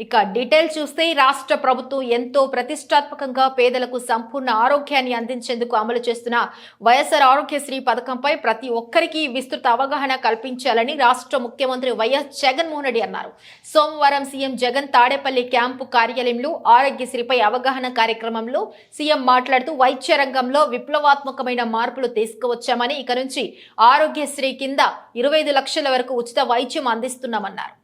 ఇక డీటెయిల్ చూస్తే రాష్ట్ర ప్రభుత్వం ఎంతో ప్రతిష్టాత్మకంగా పేదలకు సంపూర్ణ ఆరోగ్యాన్ని అందించేందుకు అమలు చేస్తున్న వైఎస్ఆర్ ఆరోగ్యశ్రీ పథకంపై ప్రతి ఒక్కరికి విస్తృత అవగాహన కల్పించాలని రాష్ట్ర ముఖ్యమంత్రి వైఎస్ జగన్మోహన్ రెడ్డి అన్నారు. సోమవారం సీఎం జగన్ తాడేపల్లి క్యాంపు కార్యాలయంలో ఆరోగ్యశ్రీపై అవగాహన కార్యక్రమంలో సీఎం మాట్లాడుతూ వైద్య రంగంలో విప్లవాత్మకమైన మార్పులు తీసుకువచ్చామని, ఇక నుంచి ఆరోగ్యశ్రీ కింద 25 లక్షల వరకు ఉచిత వైద్యం అందిస్తున్నామన్నారు.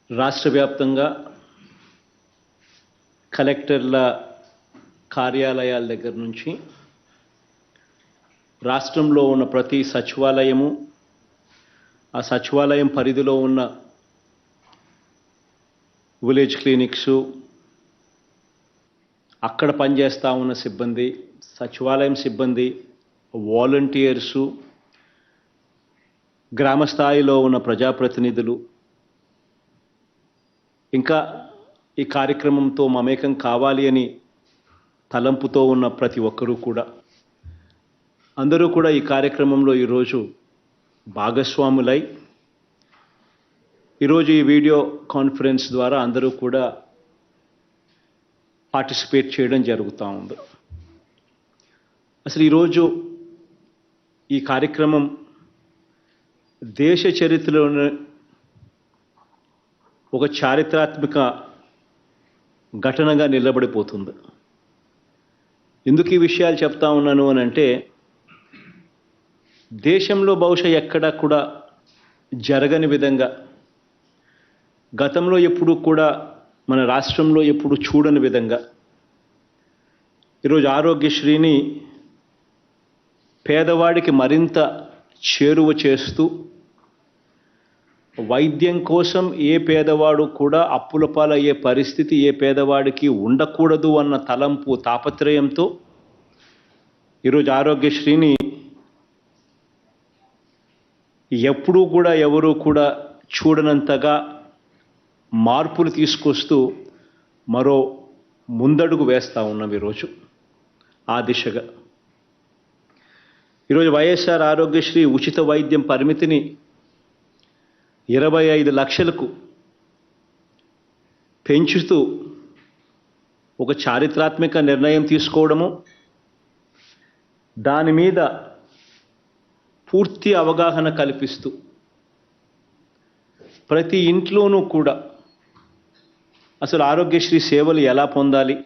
రాష్ట్ర వ్యాప్తంగా కలెక్టర్ల కార్యాలయాల దగ్గర నుంచి రాష్ట్రంలో ఉన్న ప్రతి సచివాలయము, ఆ సచివాలయం పరిధిలో ఉన్న విలేజ్ క్లినిక్సు, అక్కడ పనిచేస్తూ ఉన్న సిబ్బంది, సచివాలయం సిబ్బంది, వాలంటీర్సు, గ్రామ స్థాయిలో ఉన్న ప్రజాప్రతినిధులు, ఇంకా ఈ కార్యక్రమంతో మమేకం కావాలి అని తలంపుతో ఉన్న ప్రతి ఒక్కరూ కూడా, అందరూ కూడా ఈ కార్యక్రమంలో ఈరోజు భాగస్వాములై ఈరోజు ఈ వీడియో కాన్ఫరెన్స్ ద్వారా అందరూ కూడా పార్టిసిపేట్ చేయడం జరుగుతూ ఉంది. అసలు ఈరోజు ఈ కార్యక్రమం దేశ చరిత్రలోనే ఒక చారిత్రాత్మక ఘటనగా నిలబడిపోతుంది. ఎందుకు ఈ విషయాలు చెప్తా ఉన్నాను అని అంటే, దేశంలో బహుశా ఎక్కడా కూడా జరగని విధంగా, గతంలో ఎప్పుడు కూడా మన రాష్ట్రంలో ఎప్పుడు చూడని విధంగా ఈరోజు ఆరోగ్యశ్రీని పేదవాడికి మరింత చేరువ చేస్తూ, వైద్యం కోసం ఏ పేదవాడు కూడా అప్పుల పాలయ్యే పరిస్థితి ఏ పేదవాడికి ఉండకూడదు అన్న తలంపు, తాపత్రయంతో ఈరోజు ఆరోగ్యశ్రీని ఎప్పుడూ కూడా ఎవరూ కూడా చూడనంతగా మార్పులు తీసుకొస్తూ మరో ముందడుగు వేస్తూ ఉన్నాం ఈరోజు ఆ దిశగా. ఈరోజు వైఎస్ఆర్ ఆరోగ్యశ్రీ ఉచిత వైద్యం పరిమితిని 25 లక్షలకు పెంచుతూ ఒక చారిత్రాత్మక నిర్ణయం తీసుకోవడము, దాని మీద పూర్తి అవగాహన కల్పిస్తూ ప్రతి ఇంట్లోనూ కూడా అసలు ఆరోగ్యశ్రీ సేవలు ఎలా పొందాలి,